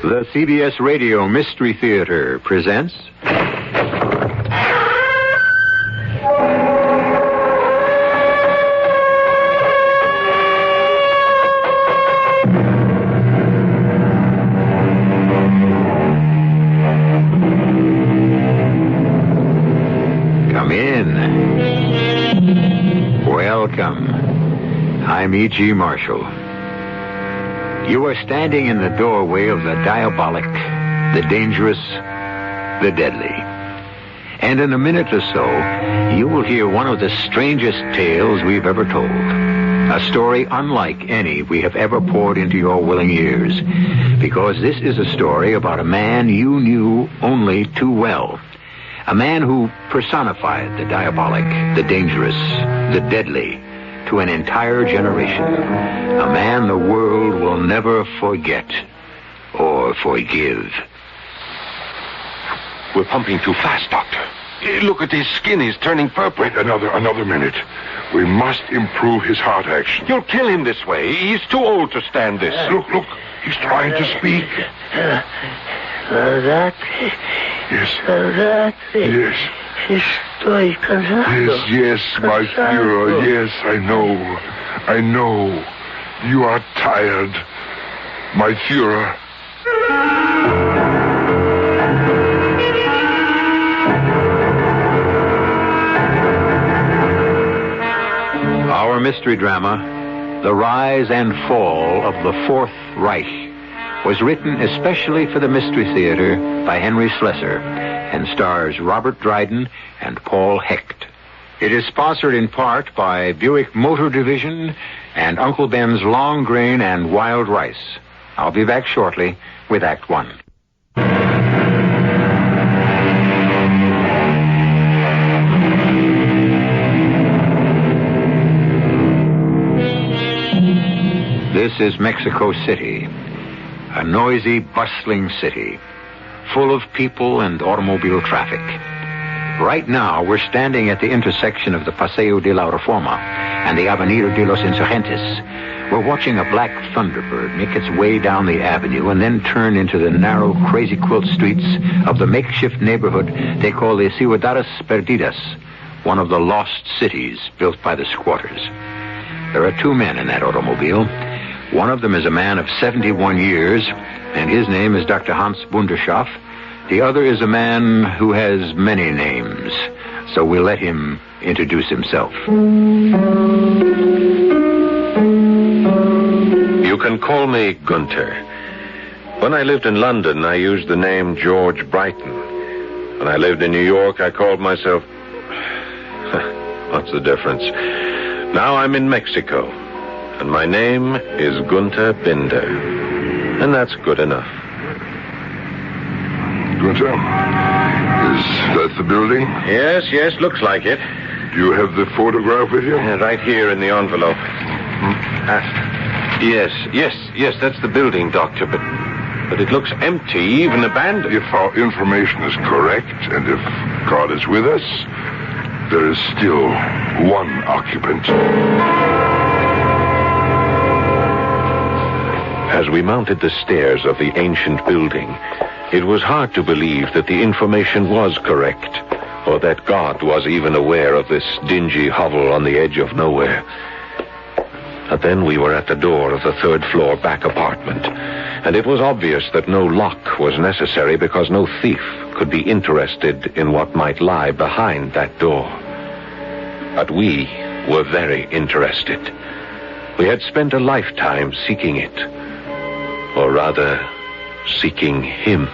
The CBS Radio Mystery Theater presents... Come in. Welcome. I'm E.G. Marshall. You are standing in the doorway of the diabolic, the dangerous, the deadly. And in a minute or so, you will hear one of the strangest tales we've ever told. A story unlike any we have ever poured into your willing ears. Because this is a story about a man you knew only too well. A man who personified the diabolic, the dangerous, the deadly, to an entire generation. A man the world will never forget or forgive. We're pumping too fast, Doctor. Look at his skin. He's turning purple. Wait another minute. We must improve his heart action. You'll kill him this way. He's too old to stand this. Look. He's trying to speak. Yes. Yes, my Führer. Yes, I know. You are tired, my Führer. Our mystery drama, The Rise and Fall of the Fourth Reich, was written especially for the Mystery Theater by Henry Slesser and stars Robert Dryden and Paul Hecht. It is sponsored in part by Buick Motor Division and Uncle Ben's Long Grain and Wild Rice. I'll be back shortly with Act One. This is Mexico City, a noisy, bustling city, full of people and automobile traffic. Right now, we're standing at the intersection of the Paseo de la Reforma and the Avenida de los Insurgentes. We're watching a black Thunderbird make its way down the avenue and then turn into the narrow, crazy quilt streets of the makeshift neighborhood they call the Ciudades Perdidas, one of the lost cities built by the squatters. There are two men in that automobile. One of them is a man of 71 years, and his name is Dr. Hans Bunderschoff. The other is a man who has many names, so we'll let him introduce himself. You can call me Gunther. When I lived in London, I used the name George Brighton. When I lived in New York, I called myself... What's the difference? Now I'm in Mexico, and my name is Gunther Binder. And that's good enough. Gunther, is that the building? Yes, looks like it. Do you have the photograph with you? Right here in the envelope. Yes, that's the building, Doctor, but it looks empty, even abandoned. If our information is correct, and if God is with us, there is still one occupant. As we mounted the stairs of the ancient building, it was hard to believe that the information was correct, or that God was even aware of this dingy hovel on the edge of nowhere. But then we were at the door of the third-floor back apartment, and it was obvious that no lock was necessary because no thief could be interested in what might lie behind that door. But we were very interested. We had spent a lifetime seeking it. Or rather, seeking him.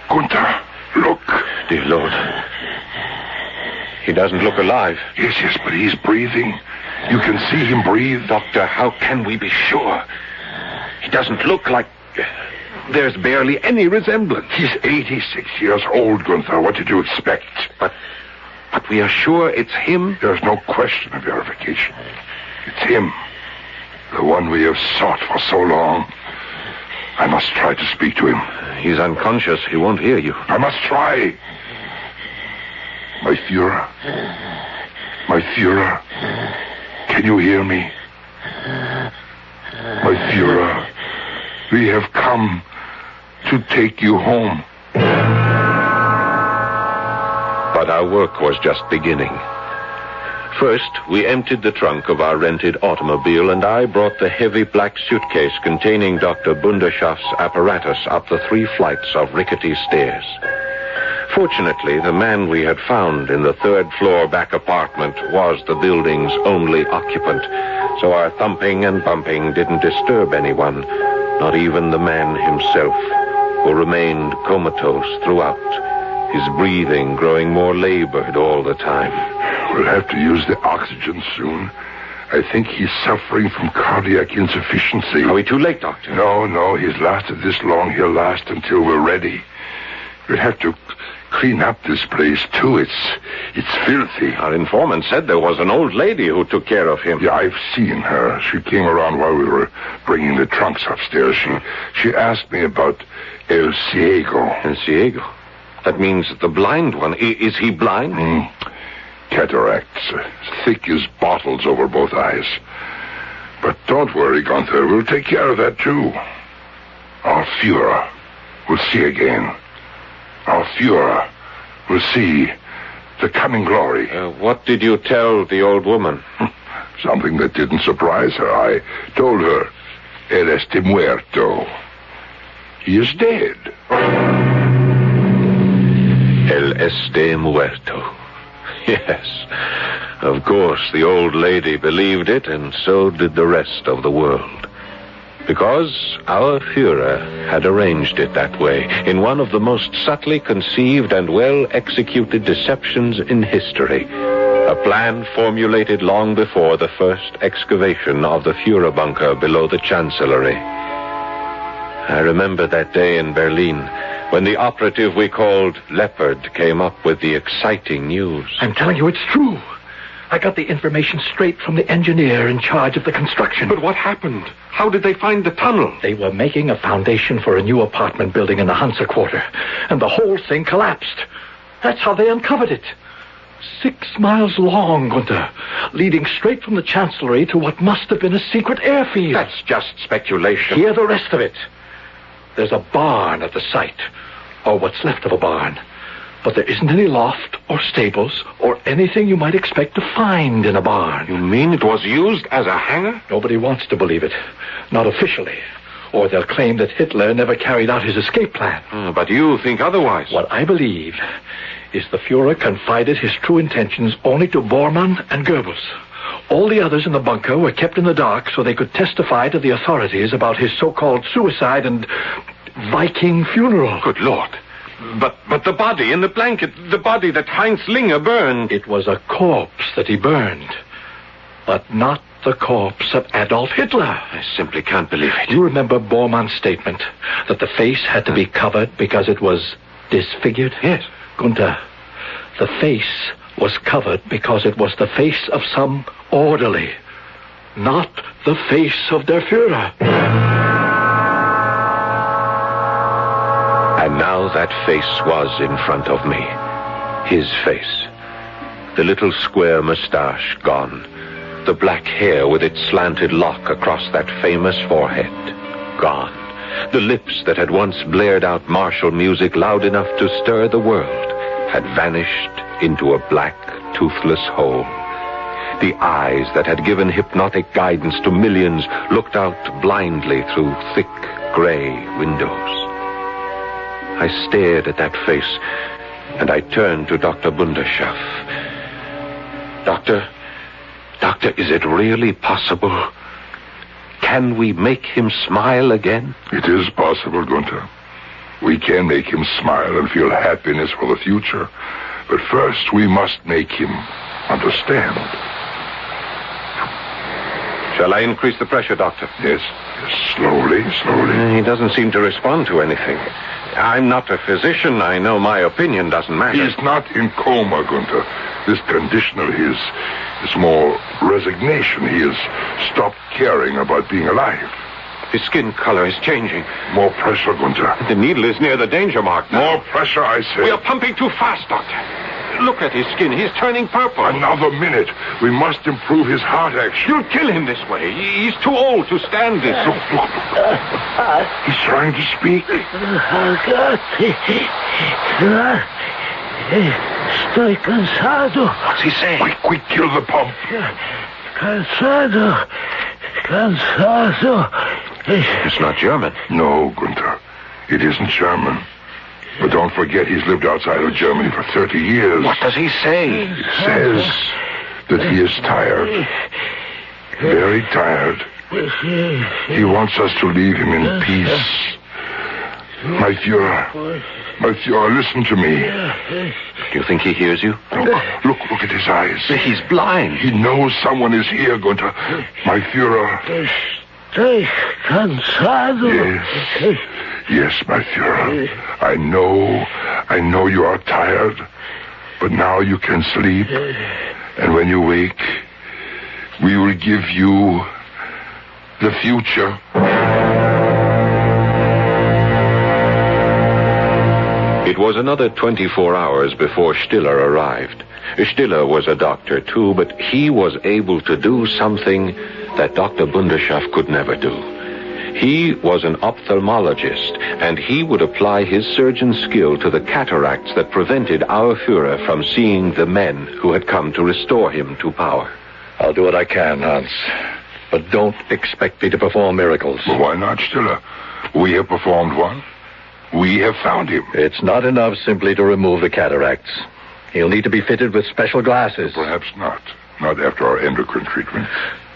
Gunther, look. Dear Lord. He doesn't look alive. Yes, but he's breathing. You can see him breathe. Doctor, how can we be sure? He doesn't look like... There's barely any resemblance. He's 86 years old, Gunther. What did you expect? But we are sure it's him? There's no question of verification. It's him. The one we have sought for so long. I must try to speak to him. He's unconscious. He won't hear you. I must try. My Führer. Can you hear me? My Führer, we have come to take you home. But our work was just beginning. First, we emptied the trunk of our rented automobile, and I brought the heavy black suitcase containing Dr. Bunderschaft's apparatus up the 3 flights of rickety stairs. Fortunately, the man we had found in the 3rd floor back apartment was the building's only occupant, so our thumping and bumping didn't disturb anyone, not even the man himself, who remained comatose throughout, his breathing growing more labored all the time. We'll have to use the oxygen soon. I think he's suffering from cardiac insufficiency. Are we too late, Doctor? No, he's lasted this long. He'll last until we're ready. We'll have to clean up this place, too. It's filthy. Our informant said there was an old lady who took care of him. Yeah, I've seen her. She came around while we were bringing the trunks upstairs. She asked me about El Ciego. El Ciego? That means the blind one. Is he blind? Cataracts, thick as bottles over both eyes. But don't worry, Gunther. We'll take care of that, too. Our Führer will see again. Our Führer will see the coming glory. What did you tell the old woman? Something that didn't surprise her. I told her, El este muerto. He is dead. El este muerto. Yes, of course, the old lady believed it, and so did the rest of the world. Because our Führer had arranged it that way, in one of the most subtly conceived and well-executed deceptions in history. A plan formulated long before the first excavation of the Führer bunker below the Chancellery. I remember that day in Berlin, when the operative we called Leopard came up with the exciting news. I'm telling you, it's true. I got the information straight from the engineer in charge of the construction. But what happened? How did they find the tunnel? They were making a foundation for a new apartment building in the Hansa Quarter, and the whole thing collapsed. That's how they uncovered it. 6 miles long, Gunther, leading straight from the Chancellery to what must have been a secret airfield. That's just speculation. Hear the rest of it. There's a barn at the site, or what's left of a barn. But there isn't any loft or stables or anything you might expect to find in a barn. You mean it was used as a hangar? Nobody wants to believe it. Not officially. Or they'll claim that Hitler never carried out his escape plan. But you think otherwise. What I believe is the Führer confided his true intentions only to Bormann and Goebbels. All the others in the bunker were kept in the dark so they could testify to the authorities about his so-called suicide and Viking funeral. Good Lord. But the body in the blanket, the body that Heinz Linger burned. It was a corpse that he burned, but not the corpse of Adolf Hitler. I simply can't believe it. You remember Bormann's statement that the face had to be covered because it was disfigured? Yes. Gunther, the face was covered because it was the face of some orderly, not the face of der Führer. And now that face was in front of me. His face. The little square mustache gone. The black hair with its slanted lock across that famous forehead gone. The lips that had once blared out martial music loud enough to stir the world had vanished into a black, toothless hole. The eyes that had given hypnotic guidance to millions looked out blindly through thick, gray windows. I stared at that face, and I turned to Dr. Bunderschaft. Doctor, is it really possible? Can we make him smile again? It is possible, Gunther. We can make him smile and feel happiness for the future. But first, we must make him understand. Shall I increase the pressure, Doctor? Yes, slowly. He doesn't seem to respond to anything. I'm not a physician. I know my opinion doesn't matter. He's not in coma, Gunther. This condition of his is more resignation. He has stopped caring about being alive. His skin color is changing. More pressure, Gunther. The needle is near the danger mark now. More pressure, I say. We are pumping too fast, Doctor. Look at his skin. He's turning purple. Another minute. We must improve his heart action. You'll kill him this way. He's too old to stand this. Look. He's trying to speak. Estoy cansado. What's he saying? Quick, kill the pump. Cansado. It's not German. No, Gunther. It isn't German. But don't forget he's lived outside of Germany for 30 years. What does he say? He says that he is tired. Very tired. He wants us to leave him in peace. My Führer, listen to me. Do you think he hears you? Look at his eyes. He's blind. He knows someone is here, Gunther. My Führer. Estoy cansado. Yes, my Führer. I know you are tired, but now you can sleep. And when you wake, we will give you the future. It was another 24 hours before Stiller arrived. Stiller was a doctor, too, but he was able to do something that Dr. Bunderschaft could never do. He was an ophthalmologist, and he would apply his surgeon skill to the cataracts that prevented our Führer from seeing the men who had come to restore him to power. I'll do what I can, Hans. But don't expect me to perform miracles. Well, why not, Stiller? We have performed one. We have found him. It's not enough simply to remove the cataracts. He'll need to be fitted with special glasses. Perhaps not. Not after our endocrine treatment.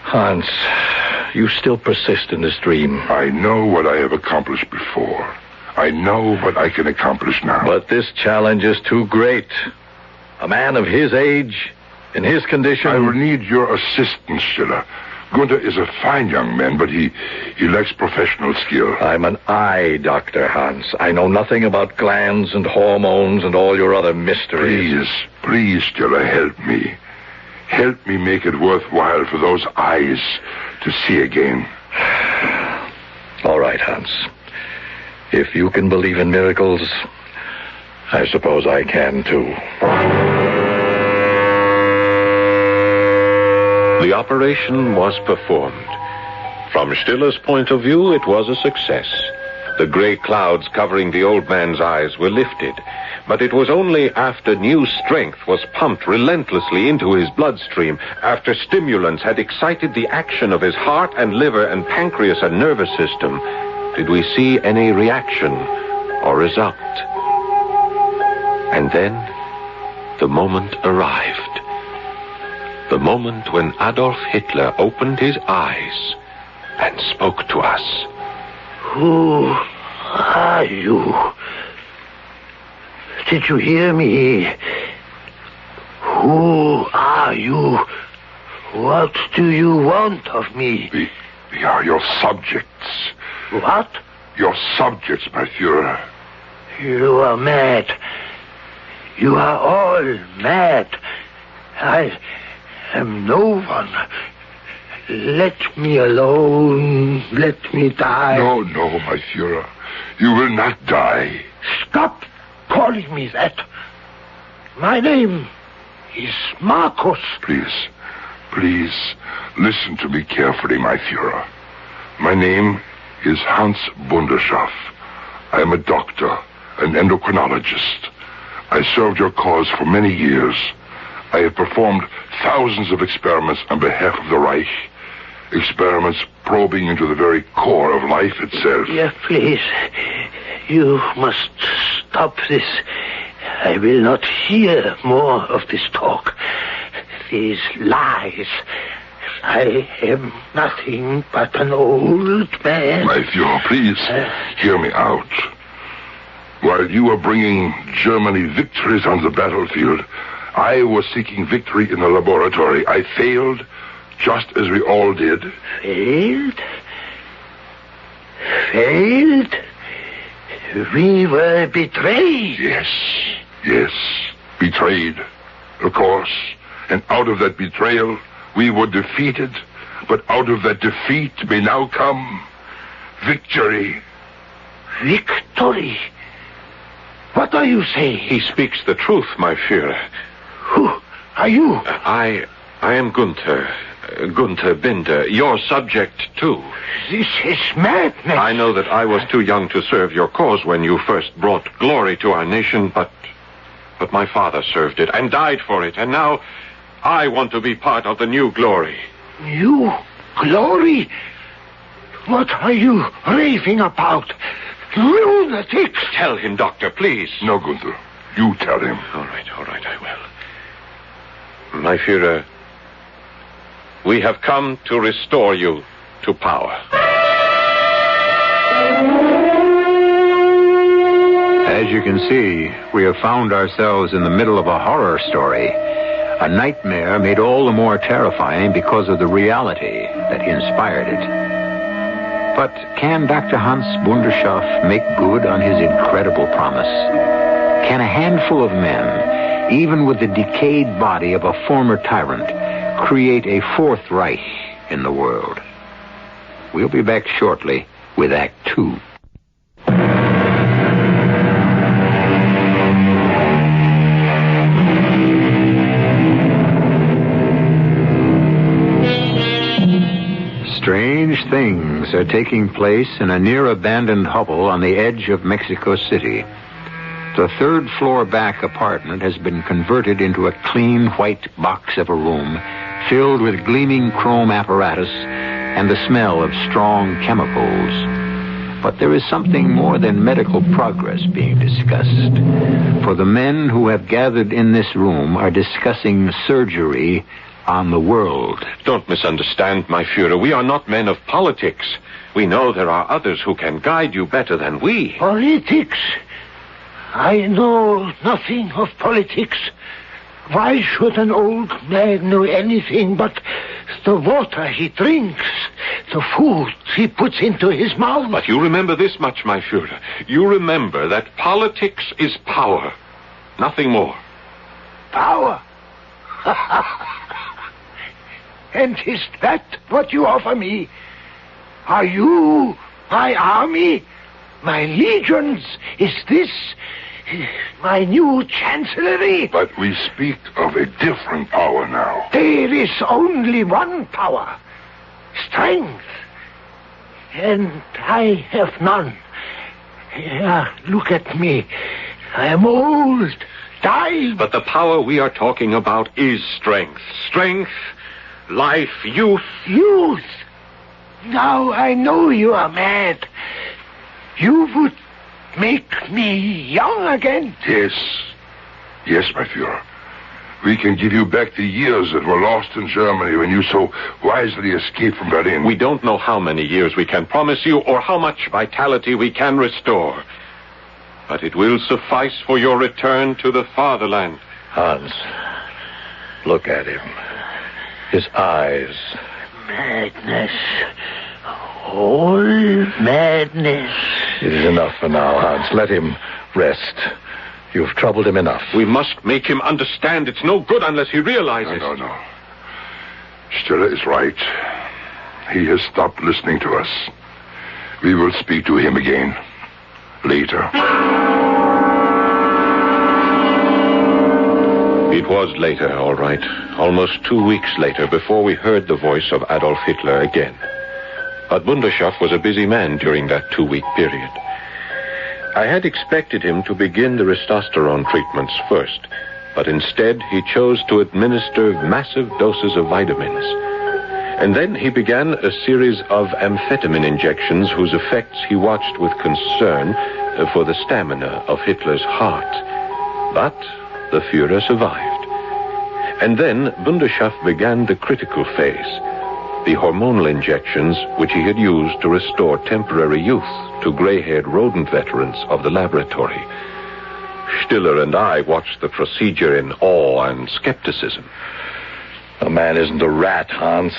Hans, you still persist in this dream. I know what I have accomplished before. I know what I can accomplish now. But this challenge is too great. A man of his age, in his condition... I will need your assistance, Stiller. Gunther is a fine young man, but he lacks professional skill. I'm an eye doctor, Hans. I know nothing about glands and hormones and all your other mysteries. Please, Stiller, help me. Help me make it worthwhile for those eyes to see again. All right, Hans. If you can believe in miracles, I suppose I can, too. The operation was performed. From Stiller's point of view, it was a success. The gray clouds covering the old man's eyes were lifted, but it was only after new strength was pumped relentlessly into his bloodstream, after stimulants had excited the action of his heart and liver and pancreas and nervous system, did we see any reaction or result. And then the moment arrived. The moment when Adolf Hitler opened his eyes and spoke to us. Who are you? Did you hear me? Who are you? What do you want of me? We are your subjects. What? Your subjects, my Führer. You are mad. You are all mad. I am no one. Let me alone. Let me die. No, my Führer. You will not die. Stop calling me that. My name is Marcus. Please, listen to me carefully, my Führer. My name is Hans Bunderschaft. I am a doctor, an endocrinologist. I served your cause for many years. I have performed thousands of experiments on behalf of the Reich. Experiments probing into the very core of life itself. Yeah, please. You must stop this. I will not hear more of this talk. These lies. I am nothing but an old man. My Führer, please, hear me out. While you were bringing Germany victories on the battlefield, I was seeking victory in the laboratory. I failed, just as we all did. Failed? Failed? We were betrayed. Yes, betrayed, of course. And out of that betrayal, we were defeated. But out of that defeat may now come victory. Victory? What are you saying? He speaks the truth, my Führer. Who are you? I am Gunther. Gunther Binder, your subject, too. This is madness. I know that I was too young to serve your cause when you first brought glory to our nation, but my father served it and died for it, and now I want to be part of the new glory. New glory? What are you raving about? Lunatics! Tell him, Doctor, please. No, Gunther. You tell him. All right, I will. My Führer, we have come to restore you to power. As you can see, we have found ourselves in the middle of a horror story. A nightmare made all the more terrifying because of the reality that inspired it. But can Dr. Hans Bunderschoff make good on his incredible promise? Can a handful of men, even with the decayed body of a former tyrant, create a fourth Reich in the world? We'll be back shortly with Act 2. Strange things are taking place in a near-abandoned hovel on the edge of Mexico City. The third-floor back apartment has been converted into a clean white box of a room filled with gleaming chrome apparatus and the smell of strong chemicals. But there is something more than medical progress being discussed. For the men who have gathered in this room are discussing surgery on the world. Don't misunderstand, my Führer. We are not men of politics. We know there are others who can guide you better than we. Politics? I know nothing of politics. Why should an old man know anything but the water he drinks, the food he puts into his mouth? But you remember this much, my Führer. You remember that politics is power. Nothing more. Power? And is that what you offer me? Are you my army? My legions? Is this my new chancellery? But we speak of a different power now. There is only one power. Strength. And I have none. Look at me. I am old, dying. But the power we are talking about is strength. Strength, life, youth. Youth? Now I know you are mad. You would make me young again? Yes. Yes, my Führer. We can give you back the years that were lost in Germany when you so wisely escaped from Berlin. We don't know how many years we can promise you or how much vitality we can restore. But it will suffice for your return to the fatherland. Hans, look at him. His eyes. Madness. All madness. It is enough for now, Hans. Let him rest. You've troubled him enough. We must make him understand it's no good unless he realizes. No. Stiller is right. He has stopped listening to us. We will speak to him again. Later. It was later, all right. Almost 2 weeks later before we heard the voice of Adolf Hitler again. But Bunderschoff was a busy man during that 2-week period. I had expected him to begin the testosterone treatments first, but instead he chose to administer massive doses of vitamins. And then he began a series of amphetamine injections whose effects he watched with concern for the stamina of Hitler's heart. But the Führer survived. And then Bunderschoff began the critical phase, the hormonal injections which he had used to restore temporary youth to gray-haired rodent veterans of the laboratory. Stiller and I watched the procedure in awe and skepticism. A man isn't a rat, Hans.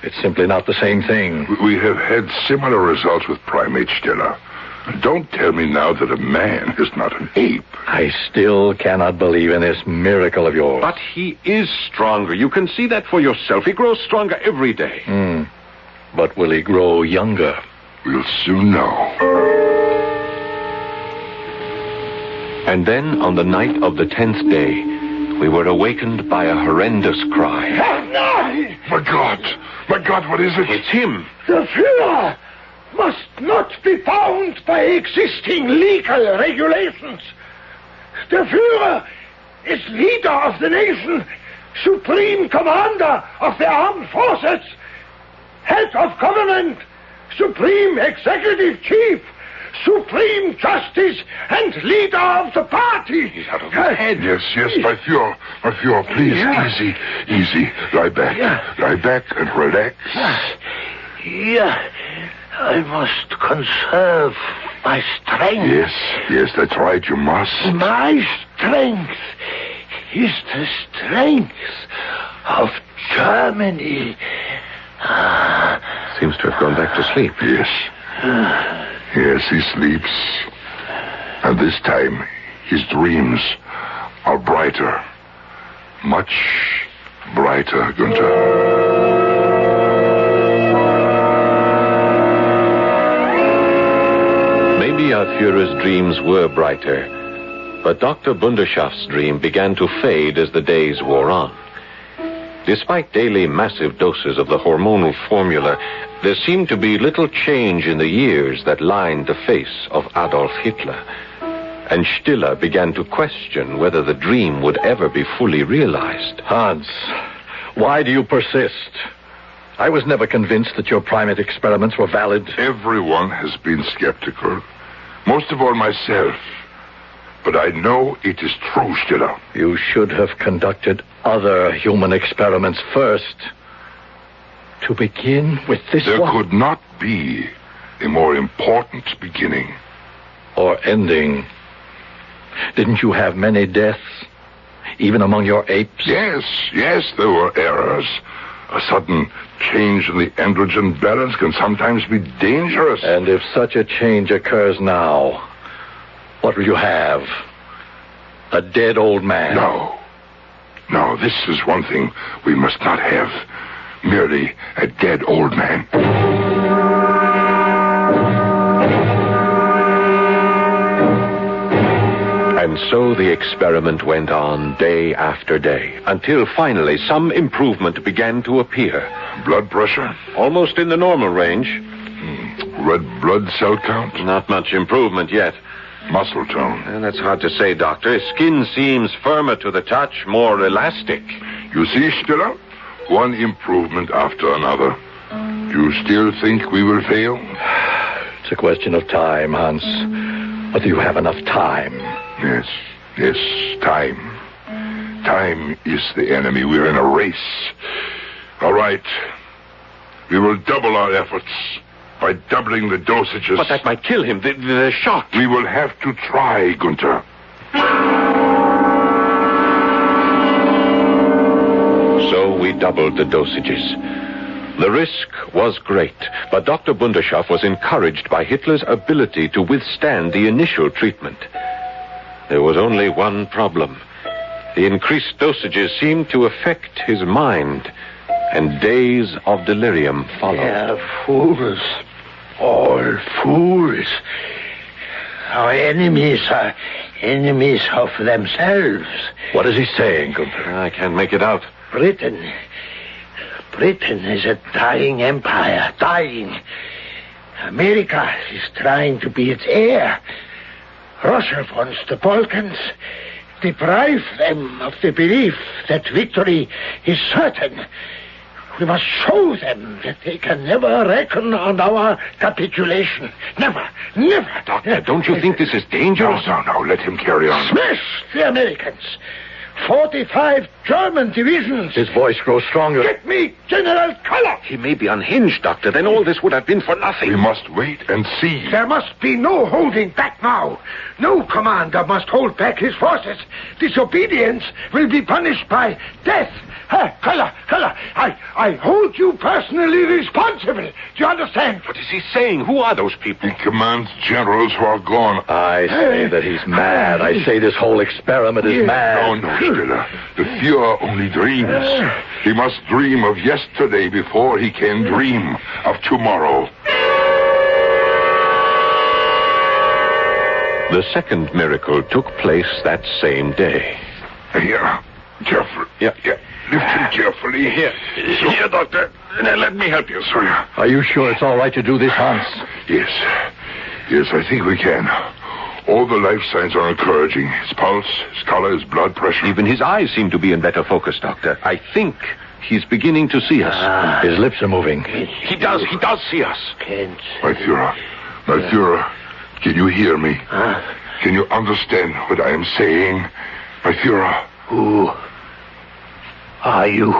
It's simply not the same thing. We have had similar results with primates, Stiller. Don't tell me now that a man is not an ape. I still cannot believe in this miracle of yours. But he is stronger. You can see that for yourself. He grows stronger every day. But will he grow younger? We'll soon know. And then, on the night of the 10th day, we were awakened by a horrendous cry. My God! My God, what is it? It's him! The Führer must not be bound by existing legal regulations. The Führer is leader of the nation, supreme commander of the armed forces, head of government, supreme executive chief, supreme justice, and leader of the party. He's out of his head. Yes, my Führer, please, easy. Lie back and relax. Yeah, I must conserve my strength. Yes, that's right, you must. My strength is the strength of Germany. Seems to have gone back to sleep. Yes, he sleeps. And this time, his dreams are brighter. Much brighter, Günther. Maybe our Führer's dreams were brighter, but Dr. Bunderschaft's dream began to fade as the days wore on. Despite daily massive doses of the hormonal formula, there seemed to be little change in the years that lined the face of Adolf Hitler. And Stiller began to question whether the dream would ever be fully realized. Hans, why do you persist? I was never convinced that your primate experiments were valid. Everyone has been skeptical. Most of all myself. But I know it is true, Stiller. You should have conducted other human experiments first. To begin with this There one. could not be a more important beginning. Or ending. Didn't you have many deaths? Even among your apes? Yes, there were errors. A sudden change in the androgen balance can sometimes be dangerous. And if such a change occurs now, what will you have? A dead old man? No, this is one thing we must not have. Merely a dead old man. And so the experiment went on day after day, until finally some improvement began to appear. Blood pressure? Almost in the normal range. Red blood cell count? Not much improvement yet. Muscle tone? That's hard to say, Doctor. His skin seems firmer to the touch, more elastic. You see, Stiller? One improvement after another. Do you still think we will fail? It's a question of time, Hans. But do you have enough time? Yes, time. Time is the enemy. We're in a race. All right. We will double our efforts by doubling the dosages. But that might kill him. The shock. We will have to try, Günther. So we doubled the dosages. The risk was great, but Dr. Bunderschaft was encouraged by Hitler's ability to withstand the initial treatment. There was only one problem. The increased dosages seemed to affect his mind, and days of delirium followed. They're fools. All fools. Our enemies are enemies of themselves. What is he saying, Gunther? I can't make it out. Britain is a dying empire, dying. America is trying to be its heir. Russia wants the Balkans, deprive them of the belief that victory is certain. We must show them that they can never reckon on our capitulation. Never. Doctor, don't you think this is dangerous? No, let him carry on. Smash the Americans. 45 German divisions. His voice grows stronger. Get me General Koller. He may be unhinged, Doctor. Then all this would have been for nothing. We must wait and see. There must be no holding back now. No commander must hold back his forces. Disobedience will be punished by death. Koller, I hold you personally responsible. Do you understand? What is he saying? Who are those people? He commands generals who are gone. I say that he's mad. I say this whole experiment is mad. No, Stiller. The Führer only dreams. He must dream of yesterday before he can dream of tomorrow. The second miracle took place that same day. Here, careful. Yeah. Lift him carefully. Here, Doctor. Let me help you, sir. Are you sure it's all right to do this, Hans? Yes, I think we can. All the life signs are encouraging. His pulse, his color, his blood pressure. Even his eyes seem to be in better focus, Doctor. I think he's beginning to see us. His lips are moving. He does see us. My Führer, can you hear me? Can you understand what I am saying? My Führer. Who are you?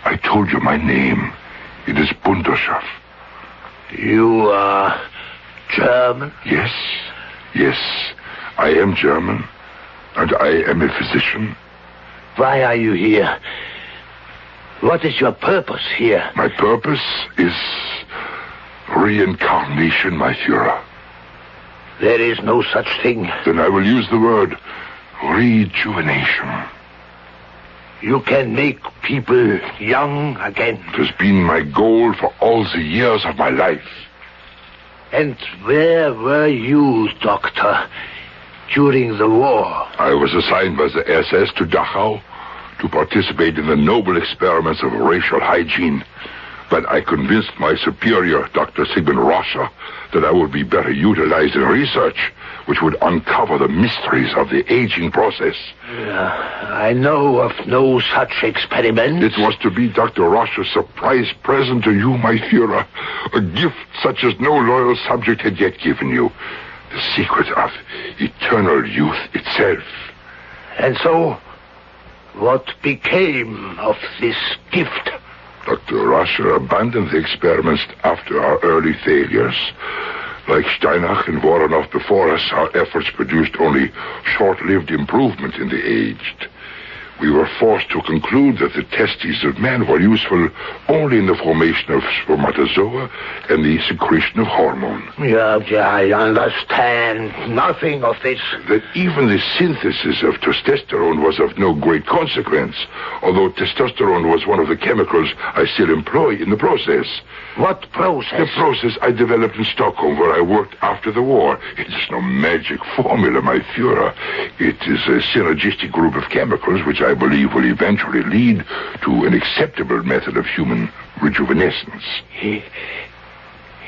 I told you my name. It is Bunderschaft. You are German? Yes, I am German, and I am a physician. Why are you here? What is your purpose here? My purpose is reincarnation, my Führer. There is no such thing. Then I will use the word rejuvenation. You can make people young again. It has been my goal for all the years of my life. And where were you, Doctor, during the war? I was assigned by the SS to Dachau to participate in the noble experiments of racial hygiene. But I convinced my superior, Dr. Sigmund Roscher, that I would be better utilized in research, which would uncover the mysteries of the aging process. I know of no such experiment. It was to be Dr. Roscher's surprise present to you, my Führer. A gift such as no loyal subject had yet given you. The secret of eternal youth itself. And so, what became of this gift? Dr. Roscher abandoned the experiments after our early failures. Like Steinach and Voronov before us, our efforts produced only short-lived improvement in the aged. We were forced to conclude that the testes of man were useful only in the formation of spermatozoa and the secretion of hormone. Yeah, I understand nothing of this. That even the synthesis of testosterone was of no great consequence, although testosterone was one of the chemicals I still employ in the process. What process? The process I developed in Stockholm, where I worked after the war. It is no magic formula, my Führer. It is a synergistic group of chemicals which I believe will eventually lead to an acceptable method of human rejuvenescence. Is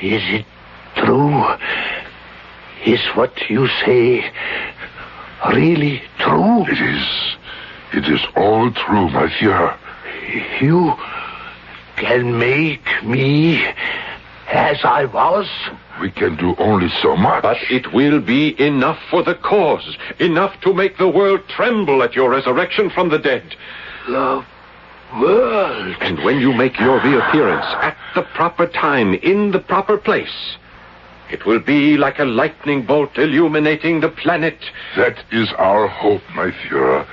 it true? Is what you say really true? It is all true, my Führer. You can make me as I was? We can do only so much. But it will be enough for the cause. Enough to make the world tremble at your resurrection from the dead. The world? And when you make your reappearance at the proper time, in the proper place, it will be like a lightning bolt illuminating the planet. That is our hope, my Führer.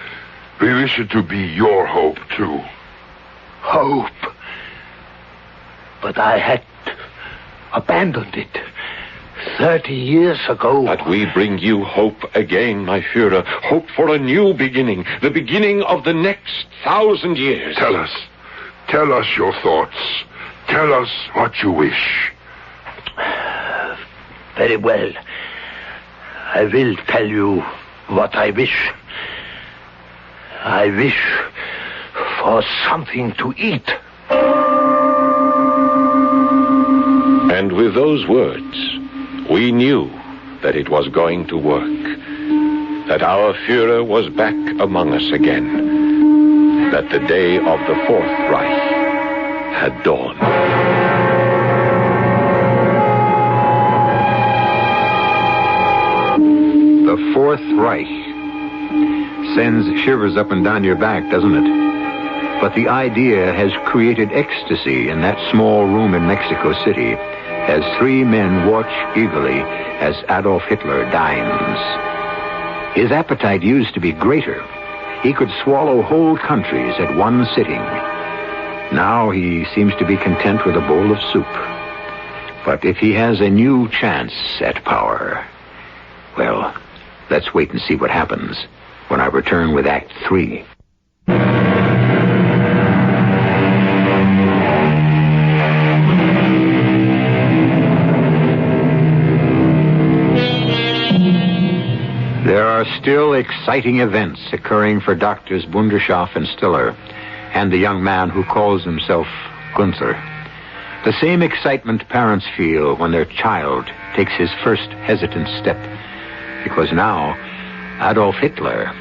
We wish it to be your hope, too. Hope? But I had abandoned it 30 years ago. But we bring you hope again, my Führer. Hope for a new beginning. The beginning of the next 1,000 years. Tell us your thoughts. Tell us what you wish. Very well. I will tell you what I wish. I wish for something to eat. And with those words, we knew that it was going to work. That our Führer was back among us again. That the day of the Fourth Reich had dawned. The Fourth Reich sends shivers up and down your back, doesn't it? But the idea has created ecstasy in that small room in Mexico City as three men watch eagerly as Adolf Hitler dines. His appetite used to be greater. He could swallow whole countries at one sitting. Now he seems to be content with a bowl of soup. But if he has a new chance at power, well, let's wait and see what happens when I return with Act 3. still exciting events occurring for Doctors Bunderschaff and Stiller, and the young man who calls himself Gunther. The same excitement parents feel when their child takes his first hesitant step, because now Adolf Hitler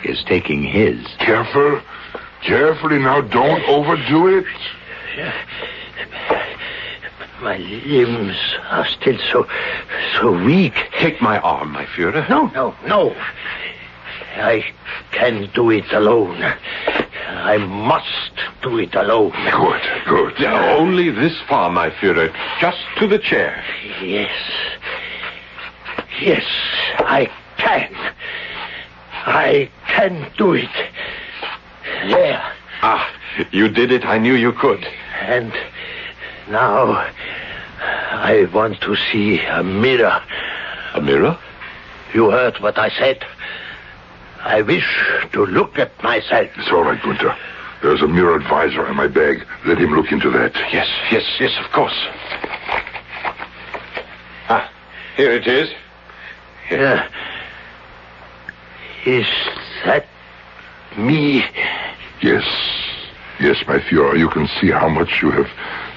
is taking his. Carefully now, don't overdo it. My limbs are still so weak. Take my arm, my Führer. No. I can't do it alone. I must do it alone. Good. Now, only this far, my Führer. Just to the chair. Yes, I can. I can do it. There. Ah, you did it. I knew you could. And now I want to see a mirror. A mirror? You heard what I said. I wish to look at myself. It's all right, Gunther. There's a mirror advisor in my bag. Let him look into that. Yes, of course. Ah, here it is. Here. Is that me? Yes, my Führer. You can see how much you have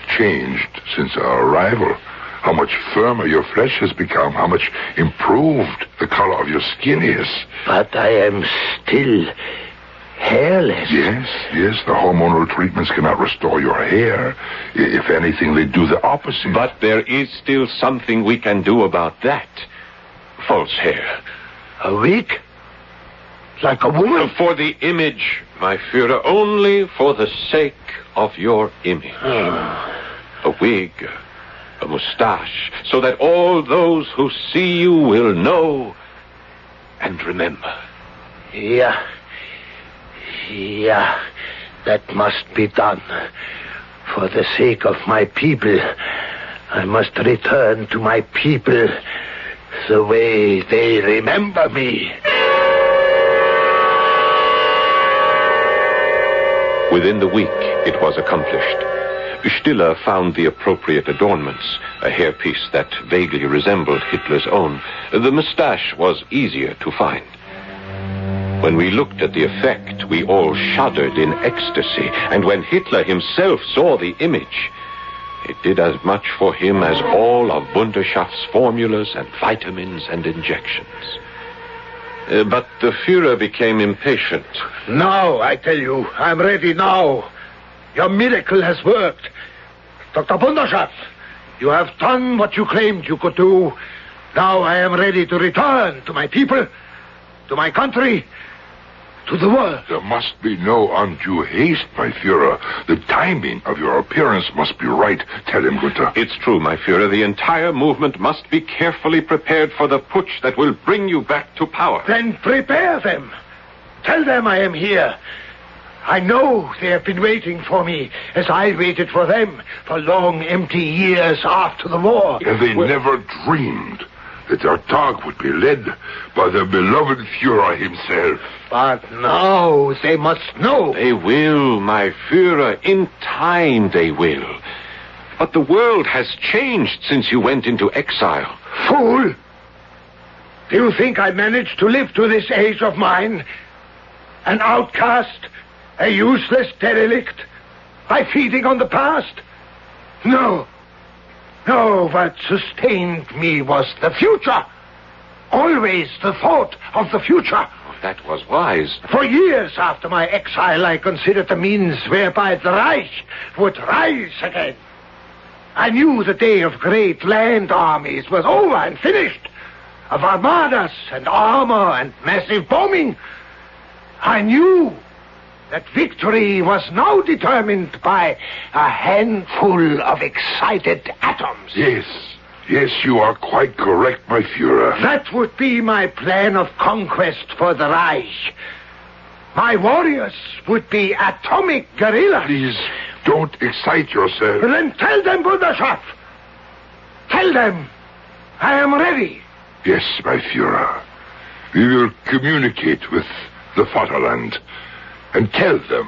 changed since our arrival. How much firmer your flesh has become. How much improved the color of your skin is. But I am still hairless. Yes. The hormonal treatments cannot restore your hair. If anything, they do the opposite. But there is still something we can do about that. False hair. A wig? Like a woman? For the image, my Führer. Only for the sake of your image. A wig, a mustache, so that all those who see you will know and remember. Yeah, that must be done. For the sake of my people, I must return to my people the way they remember me. Within the week, it was accomplished. Stiller found the appropriate adornments, a hairpiece that vaguely resembled Hitler's own. The mustache was easier to find. When we looked at the effect, we all shuddered in ecstasy, and when Hitler himself saw the image, it did as much for him as all of Bunderschaft's formulas and vitamins and injections. But the Führer became impatient. Now, I tell you, I'm ready now. Your miracle has worked. Dr. Bunderschaft, you have done what you claimed you could do. Now I am ready to return to my people, to my country, to the world. There must be no undue haste, my Führer. The timing of your appearance must be right. Tell him, Gunther. It's true, my Führer. The entire movement must be carefully prepared for the putsch that will bring you back to power. Then prepare them. Tell them I am here. I know they have been waiting for me, as I waited for them for long, empty years after the war. And they never dreamed that their talk would be led by the beloved Führer himself. But now they must know. They will, my Führer. In time they will. But the world has changed since you went into exile. Fool! Do you think I managed to live to this age of mine? An outcast? A useless derelict? By feeding on the past? No, what sustained me was the future. Always the thought of the future. That was wise. For years after my exile, I considered the means whereby the Reich would rise again. I knew the day of great land armies was over and finished, of armadas and armor and massive bombing. I knew that victory was now determined by a handful of excited atoms. Yes, you are quite correct, my Führer. That would be my plan of conquest for the Reich. My warriors would be atomic guerrillas. Please, don't excite yourself. Then tell them, Bunderschaft. Tell them I am ready. Yes, my Führer. We will communicate with the Vaterland and tell them.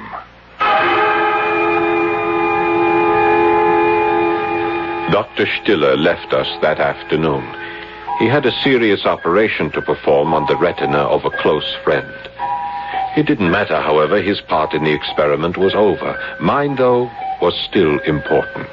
Dr. Stiller left us that afternoon. He had a serious operation to perform on the retina of a close friend. It didn't matter, however, his part in the experiment was over. Mine, though, was still important.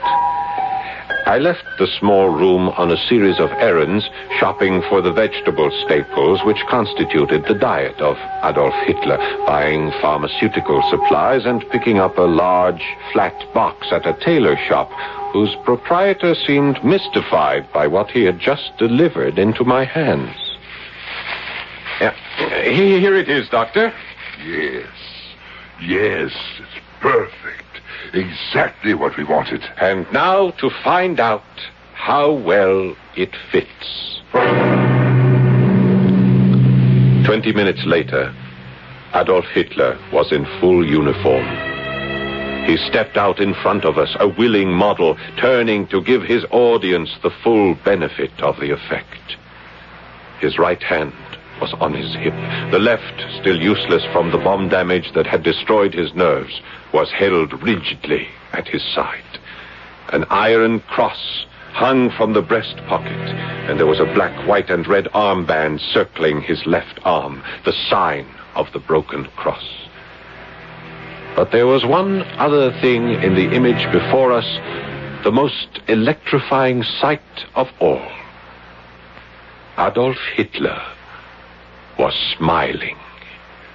I left the small room on a series of errands, shopping for the vegetable staples which constituted the diet of Adolf Hitler, buying pharmaceutical supplies and picking up a large, flat box at a tailor shop whose proprietor seemed mystified by what he had just delivered into my hands. Here it is, Doctor. Yes, it's perfect. Exactly what we wanted. And now to find out how well it fits. 20 minutes later, Adolf Hitler was in full uniform. He stepped out in front of us, a willing model, turning to give his audience the full benefit of the effect. His right hand was on his hip. The left, still useless from the bomb damage that had destroyed his nerves, was held rigidly at his side. An iron cross hung from the breast pocket, and there was a black, white, and red armband circling his left arm, the sign of the broken cross. But there was one other thing in the image before us, the most electrifying sight of all. Adolf Hitler was smiling.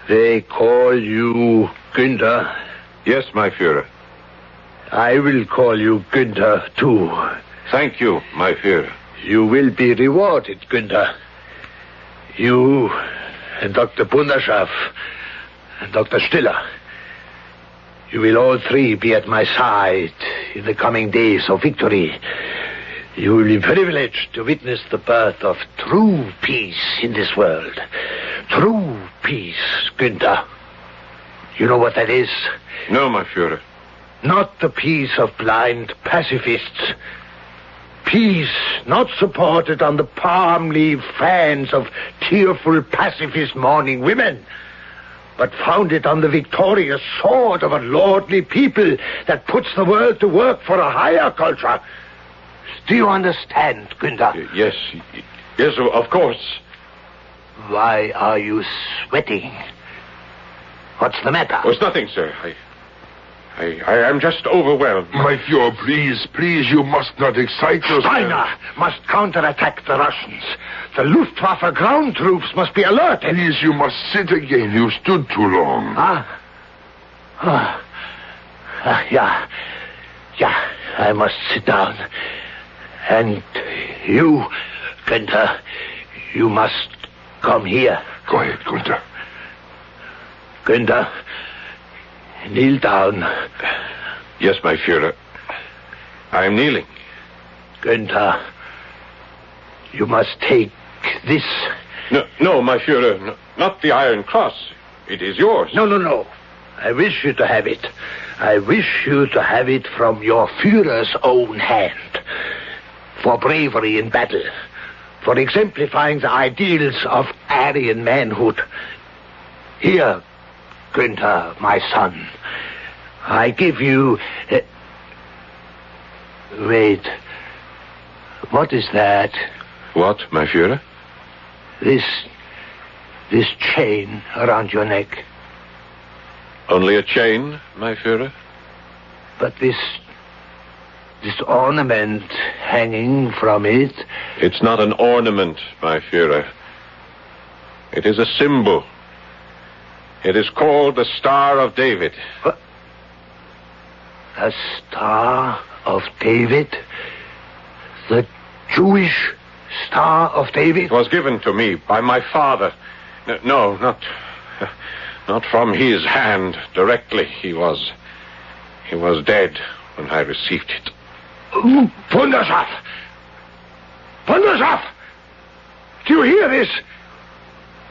They call you Günther. Yes, my Führer. I will call you Günther, too. Thank you, my Führer. You will be rewarded, Günther. You and Dr. Bunderschaff and Dr. Stiller. You will all three be at my side in the coming days of victory. You will be privileged to witness the birth of true peace in this world. True peace, Günther. You know what that is? No, my Führer. Not the peace of blind pacifists. Peace not supported on the palm leaf fans of tearful pacifist mourning women, but founded on the victorious sword of a lordly people that puts the world to work for a higher culture. Do you understand, Günther? Yes, of course. Why are you sweating? What's the matter? Oh, it's nothing, sir. I am just overwhelmed. My Führer, please, you must not excite yourself. Steiner must counterattack the Russians. The Luftwaffe ground troops must be alerted. Please, you must sit again. You stood too long. Yeah, I must sit down. And you, Günther, you must come here. Go ahead, Günther. Günther, kneel down. Yes, my Führer. I am kneeling. Günther, you must take this. No, my Führer, no, not the Iron Cross. It is yours. No. I wish you to have it. I wish you to have it from your Führer's own hand. For bravery in battle. For exemplifying the ideals of Aryan manhood. Here, Günther, my son, I give you... Wait. What is that? What, my Führer? This chain around your neck. Only a chain, my Führer? But this ornament hanging from it... It's not an ornament, my Führer. It is a symbol. It is called the Star of David. What? The Star of David? The Jewish Star of David? It was given to me by my father. No, not from his hand directly. He was dead when I received it. Bunderschaff! Do you hear this?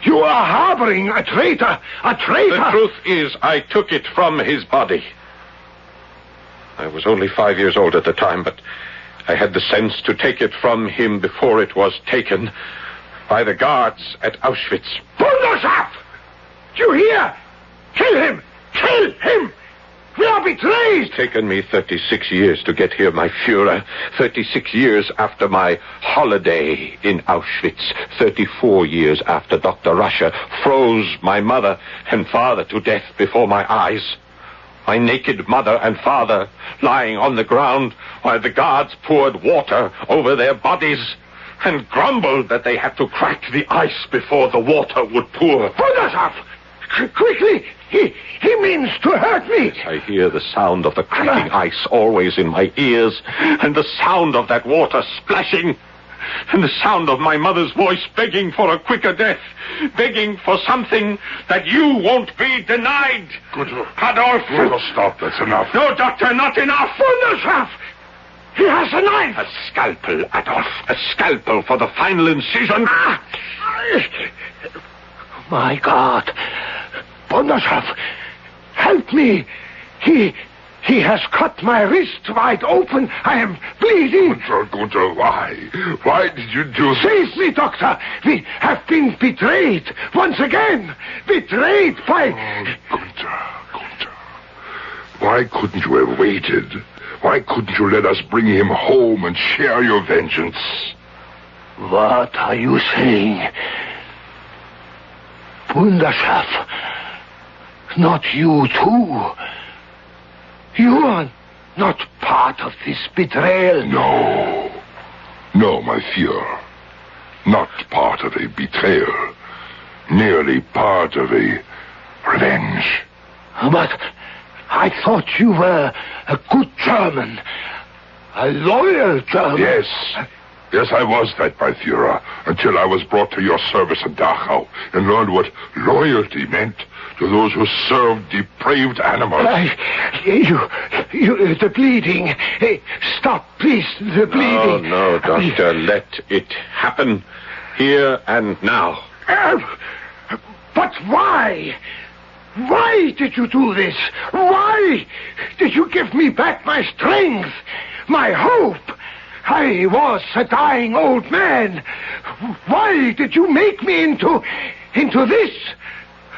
You are harboring a traitor! A traitor! The truth is, I took it from his body. I was only 5 years old at the time, but I had the sense to take it from him before it was taken by the guards at Auschwitz. Bunderschaff! Do you hear? Kill him! Kill him! We are betrayed! It's taken me 36 years to get here, my Führer. 36 years after my holiday in Auschwitz. 34 years after Dr. Russia froze my mother and father to death before my eyes. My naked mother and father lying on the ground while the guards poured water over their bodies and grumbled that they had to crack the ice before the water would pour. Wunderschaf! Quickly! He means to hurt me! I hear the sound of the cracking ice always in my ears, and the sound of that water splashing, and the sound of my mother's voice begging for a quicker death, begging for something that you won't be denied. Good. Adolf! Well, stop, that's enough. No, Doctor, not enough! Wunderschaf! He has a knife! A scalpel, Adolf. A scalpel for the final incision. My God! Wunderschaf! Help me! He has cut my wrist wide open. I am bleeding. Gunther, why? Why did you do this? Save me, Doctor! We have been betrayed once again! Betrayed by... Oh, Gunther. Why couldn't you have waited? Why couldn't you let us bring him home and share your vengeance? What are you saying? Wunderschaf, not you too. You are not part of this betrayal. No, my Führer. Not part of a betrayal. Merely part of a revenge. But I thought you were a good German. A loyal German. Yes, I was that, my Führer, until I was brought to your service at Dachau and learned what loyalty meant to those who served depraved animals. The bleeding. Hey, stop, please, the bleeding. No, Doctor, let it happen here and now. But why? Why did you do this? Why did you give me back my strength, my hope? I was a dying old man. Why did you make me into this?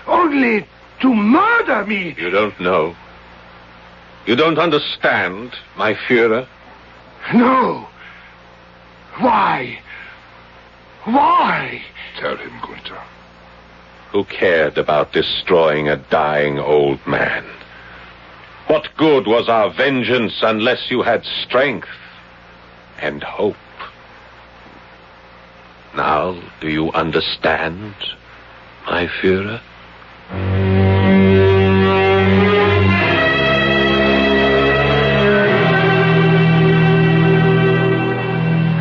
Only to murder me. You don't know. You don't understand, my Führer. No. Why? Why? Tell him, Gunther. Who cared about destroying a dying old man? What good was our vengeance unless you had strength and hope? Now, do you understand, my Führer?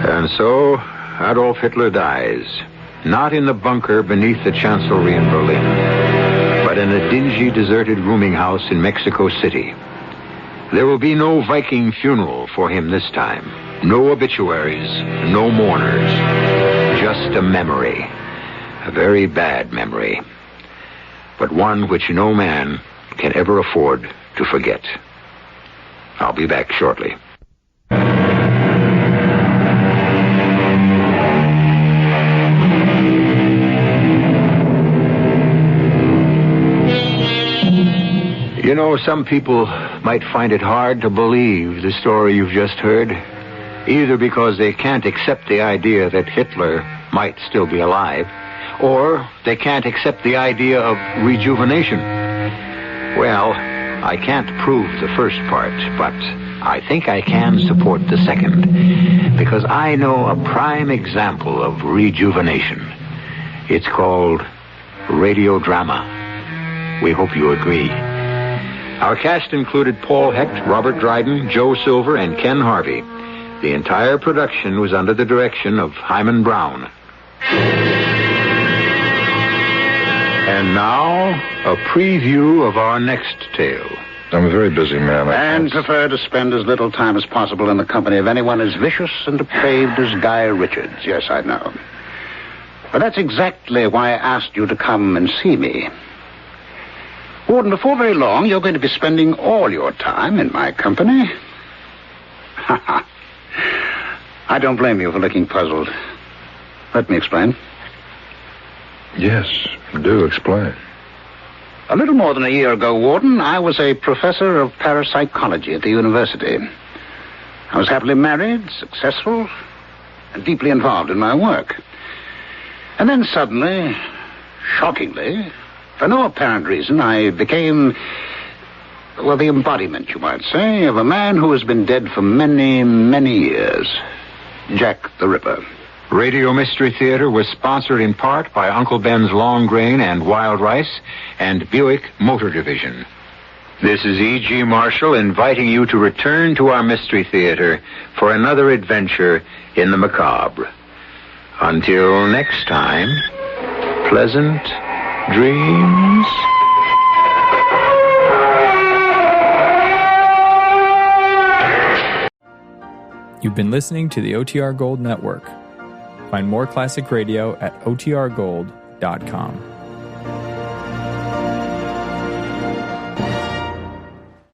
And so, Adolf Hitler dies. Not in the bunker beneath the Chancellery in Berlin, but in a dingy, deserted rooming house in Mexico City. There will be no Viking funeral for him this time. No obituaries, no mourners. Just a memory. A very bad memory. But one which no man can ever afford to forget. I'll be back shortly. You know, some people might find it hard to believe the story you've just heard, either because they can't accept the idea that Hitler might still be alive, or they can't accept the idea of rejuvenation. Well, I can't prove the first part, but I think I can support the second, because I know a prime example of rejuvenation. It's called radiodrama. We hope you agree. Our cast included Paul Hecht, Robert Dryden, Joe Silver, and Ken Harvey. The entire production was under the direction of Hyman Brown. And now, a preview of our next tale. I'm a very busy man. And prefer to spend as little time as possible in the company of anyone as vicious and depraved as Guy Richards. Yes, I know. But that's exactly why I asked you to come and see me. Warden, before very long, you're going to be spending all your time in my company. I don't blame you for looking puzzled. Let me explain. Yes, do explain. A little more than a year ago, Warden, I was a professor of parapsychology at the university. I was happily married, successful, and deeply involved in my work. And then suddenly, shockingly, for no apparent reason, I became, well, the embodiment, you might say, of a man who has been dead for many, many years. Jack the Ripper. Radio Mystery Theater was sponsored in part by Uncle Ben's Long Grain and Wild Rice and Buick Motor Division. This is E.G. Marshall inviting you to return to our Mystery Theater for another adventure in the macabre. Until next time, pleasant dreams. You've been listening to the OTR Gold Network. Find more classic radio at otrgold.com.